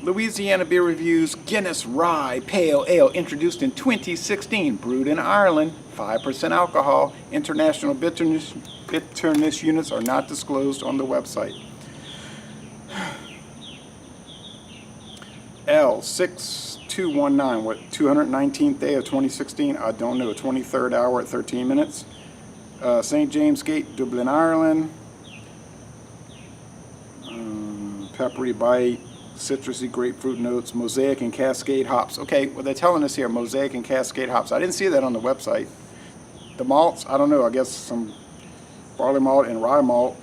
Louisiana Beer Review's Guinness Rye Pale Ale, introduced in 2016, brewed in Ireland, 5% alcohol. International bitterness units are not disclosed on the website. L6219, what, 219th day of 2016? I don't know, 23rd hour at 13 minutes. St. James Gate, Dublin, Ireland. Peppery bite, citrusy grapefruit notes, mosaic and cascade hops. Okay, well they're telling us here, mosaic and cascade hops. I didn't see that on the website. The malts, I don't know, I guess some barley malt and rye malt.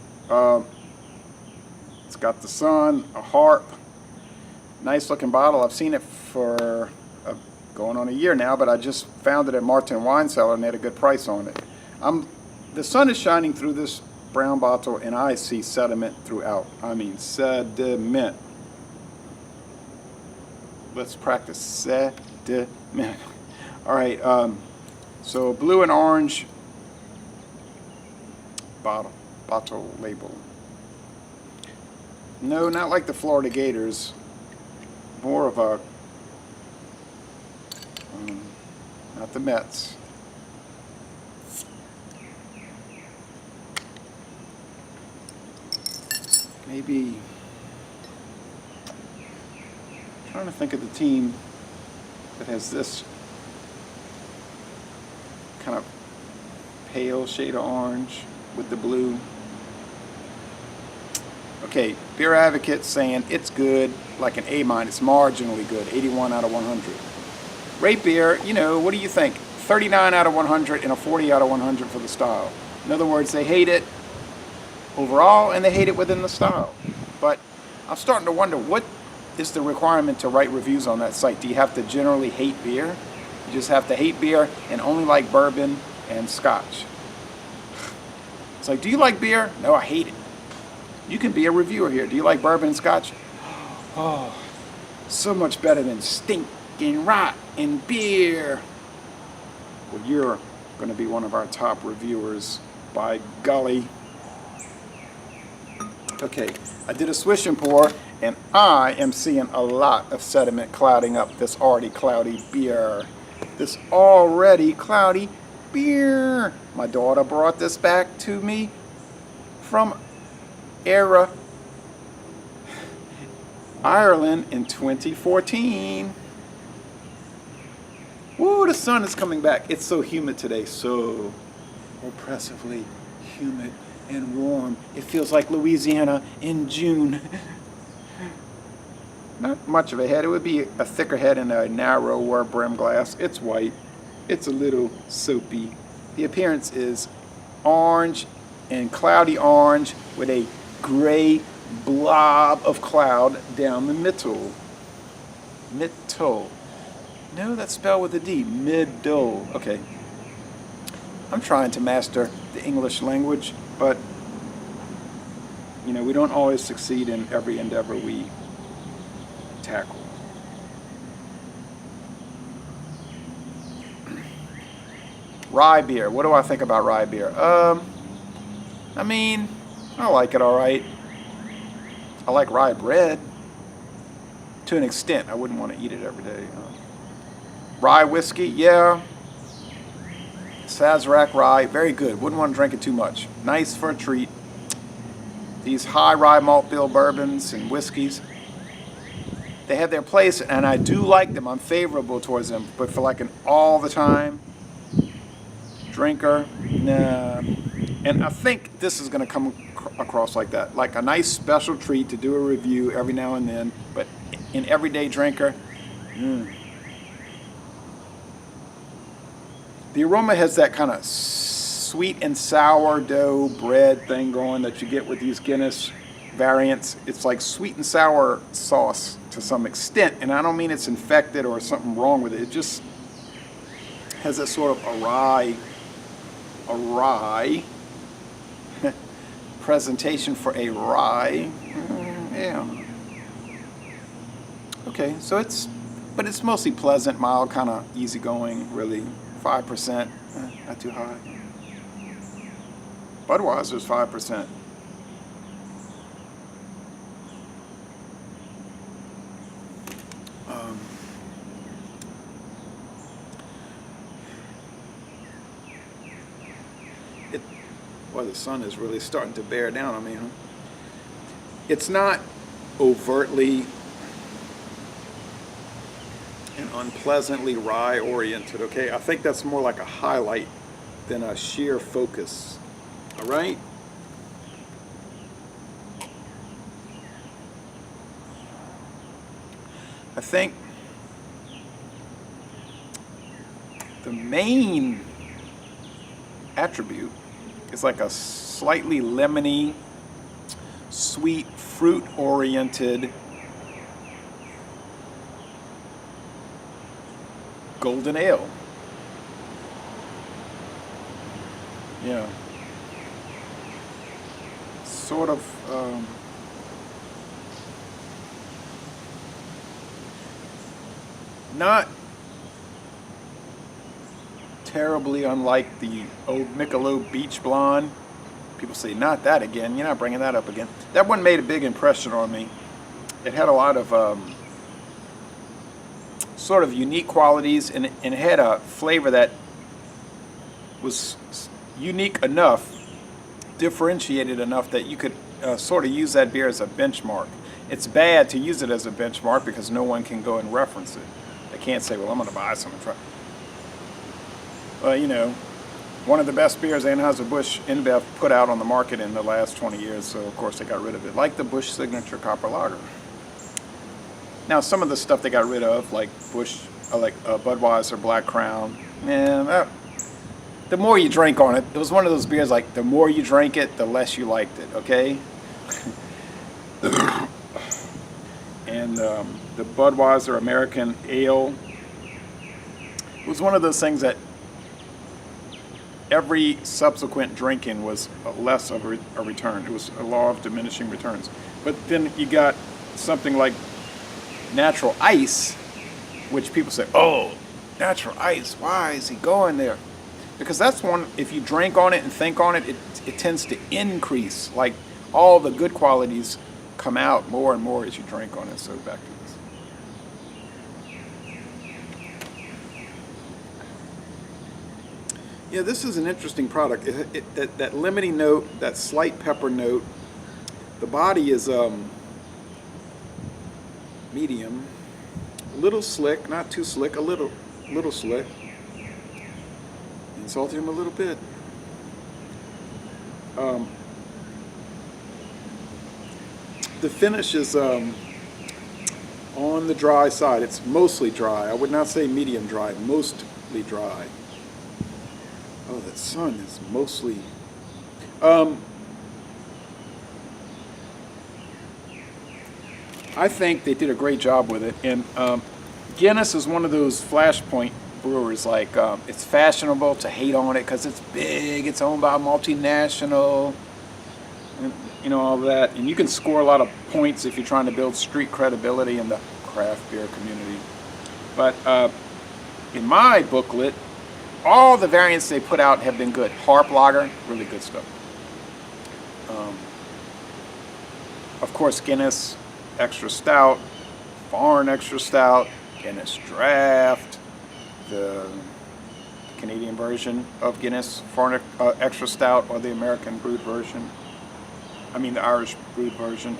It's got the sun, a harp, nice looking bottle. I've seen it for going on a year now, but I just found it at Martin Wine Cellar and they had a good price on it. The sun is shining through this brown bottle and I see sediment throughout. I mean sediment. Let's practice sediment. All right, so blue and orange bottle label. No, not like the Florida Gators. More of a, not the Mets. Maybe, I'm trying to think of the team that has this kind of pale shade of orange with the blue. Okay, Beer Advocate saying it's good, like an A-, marginally good, 81 out of 100. Rate beer, you know, what do you think? 39 out of 100 and a 40 out of 100 for the style. In other words, they hate it overall and they hate it within the style. But I'm starting to wonder, what is the requirement to write reviews on that site? Do you have to generally hate beer? You just have to hate beer and only like bourbon and scotch. It's like, do you like beer? No, I hate it. You can be a reviewer here. Do you like bourbon and scotch? Oh, so much better than stinking rotten beer. Well, you're going to be one of our top reviewers, by golly. Okay, I did a swish and pour, and I am seeing a lot of sediment clouding up this already cloudy beer. This already cloudy beer. My daughter brought this back to me from Ireland in 2014. Woo, the sun is coming back. It's so humid today, so oppressively humid and warm. It feels like Louisiana in June. Not much of a head. It would be a thicker head and a narrower brim glass. It's white. It's a little soapy. The appearance is orange and cloudy orange with a gray blob of cloud down the middle. Middle. No, that's spelled with a D. Middle. Okay. I'm trying to master the English language, but you know, we don't always succeed in every endeavor we tackle. Rye beer. What do I think about rye beer? I mean, I like it all right. I like rye bread to an extent. I wouldn't want to eat it every day. Rye whiskey, yeah. Sazerac rye, very good. Wouldn't want to drink it too much. Nice for a treat. These high rye malt bill bourbons and whiskeys, they have their place, and I do like them. I'm favorable towards them, but for like an all the time drinker, nah. And I think this is going to come across like that, like a nice special treat to do a review every now and then, but an everyday drinker, The aroma has that kind of sweet and sourdough bread thing going that you get with these Guinness variants. It's like sweet and sour sauce to some extent, and I don't mean it's infected or something wrong with it. It just has a sort of a rye presentation for a rye. Yeah. Okay, so it's mostly pleasant, mild, kind of easygoing, really. 5%, not too high. Budweiser's 5%. Well, the sun is really starting to bear down on me, huh? It's not overtly and unpleasantly rye oriented, okay? I think that's more like a highlight than a sheer focus, all right? I think the main attribute is like a slightly lemony, sweet, fruit-oriented golden ale. Yeah. Sort of not terribly unlike the old Michelob Beach Blonde. People say, not that again. You're not bringing that up again. That one made a big impression on me. It had a lot of sort of unique qualities, and it had a flavor that was unique enough, differentiated enough that you could sort of use that beer as a benchmark. It's bad to use it as a benchmark because no one can go and reference it. They can't say, well, I'm going to buy some and try. Well, you know, one of the best beers Anheuser-Busch InBev put out on the market in the last 20 years, so of course they got rid of it, like the Busch Signature Copper Lager. Now, some of the stuff they got rid of, like Budweiser Black Crown, man, the more you drank on it, it was one of those beers like the more you drank it, the less you liked it, okay? And the Budweiser American Ale was one of those things that every subsequent drinking was less of a return. It was a law of diminishing returns. But then you got something like Natural Ice, which people say, oh, Natural Ice, why is he going there? Because that's one, if you drink on it and think on it, it tends to increase. Like all the good qualities come out more and more as you drink on it. So back to this. Yeah, this is an interesting product. That lemony note, that slight pepper note, the body is medium, a little slick, not too slick, a little slick. And salty them a little bit. The finish is on the dry side. It's mostly dry. I would not say medium dry, mostly dry. Oh, that sun is mostly... I think they did a great job with it. And Guinness is one of those flashpoint brewers. Like, it's fashionable to hate on it because it's big, it's owned by a multinational, and, you know, all that. And you can score a lot of points if you're trying to build street credibility in the craft beer community. But in my booklet, all the variants they put out have been good. Harp Lager, really good stuff. Of course, Guinness Extra Stout, Foreign Extra Stout, Guinness Draft, the Canadian version of Guinness Foreign Extra Stout, or the American brewed version. I mean the Irish brewed version.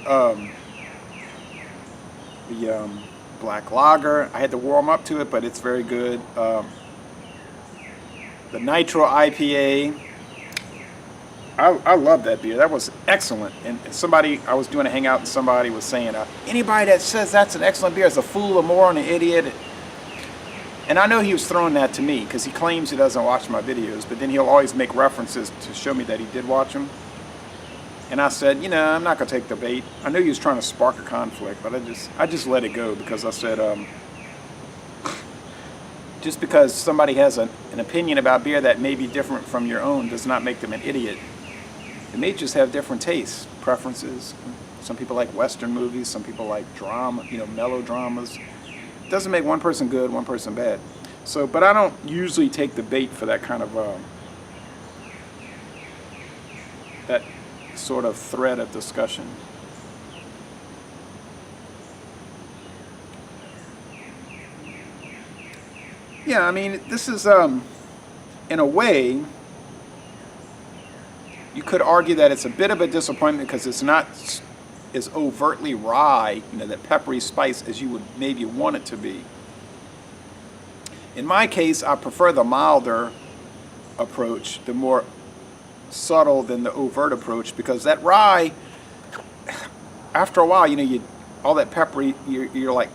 The Black Lager, I had to warm up to it, but it's very good. The Nitro IPA, I love that beer. That was excellent. And somebody, I was doing a hangout and somebody was saying, anybody that says that's an excellent beer is a fool, a moron, an idiot. And I know he was throwing that to me because he claims he doesn't watch my videos, but then he'll always make references to show me that he did watch them. And I said, you know, I'm not going to take the bait. I knew he was trying to spark a conflict, but I just let it go because I said, just because somebody has an opinion about beer that may be different from your own does not make them an idiot. They may just have different tastes, preferences. Some people like Western movies, some people like drama, you know, melodramas. It doesn't make one person good, one person bad. So, but I don't usually take the bait for that kind of, that sort of thread of discussion. Yeah, I mean, this is, in a way, you could argue that it's a bit of a disappointment because it's not as overtly rye, that peppery spice as you would maybe want it to be. In my case, I prefer the milder approach, the more subtle than the overt approach, because that rye, after a while, you all that peppery, you're like,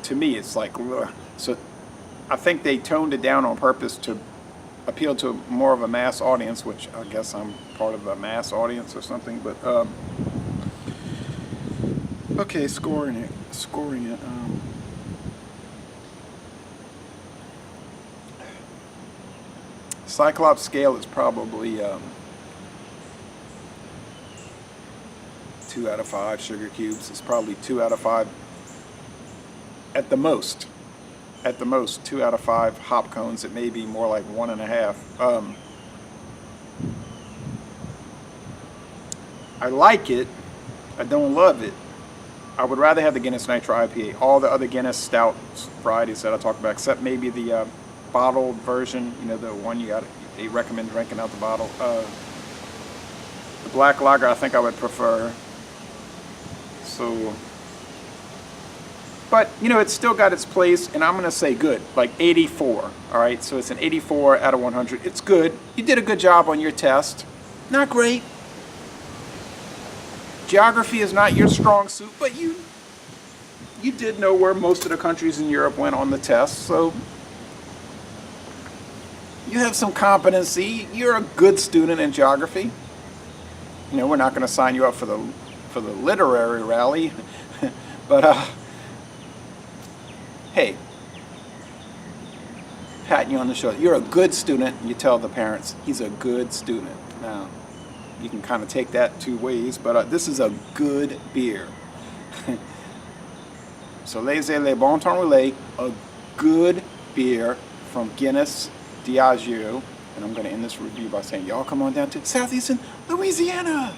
to me, it's like, ugh. So I think they toned it down on purpose to appeal to more of a mass audience, which I guess I'm part of a mass audience or something. But okay, scoring it. Cyclops scale is probably 2 out of 5 sugar cubes. It's probably 2 out of 5 at the most. At the most, 2 out of 5 hop cones. It may be more like 1.5. I like it. I don't love it. I would rather have the Guinness Nitro IPA. All the other Guinness stout varieties that I talked about, except maybe the bottled version. The one they recommend drinking out the bottle. The black lager, I think I would prefer. So. But, it's still got its place, and I'm going to say good, like 84, all right? So it's an 84 out of 100. It's good. You did a good job on your test. Not great. Geography is not your strong suit, but you did know where most of the countries in Europe went on the test, so you have some competency. You're a good student in geography. We're not going to sign you up for the literary rally, but hey, patting you on the shoulder. You're a good student. You tell the parents, he's a good student. Now, you can kind of take that 2 ways, but this is a good beer. So, le bon temps roulé, a good beer from Guinness Diageo. And I'm going to end this review by saying, y'all come on down to Southeastern Louisiana.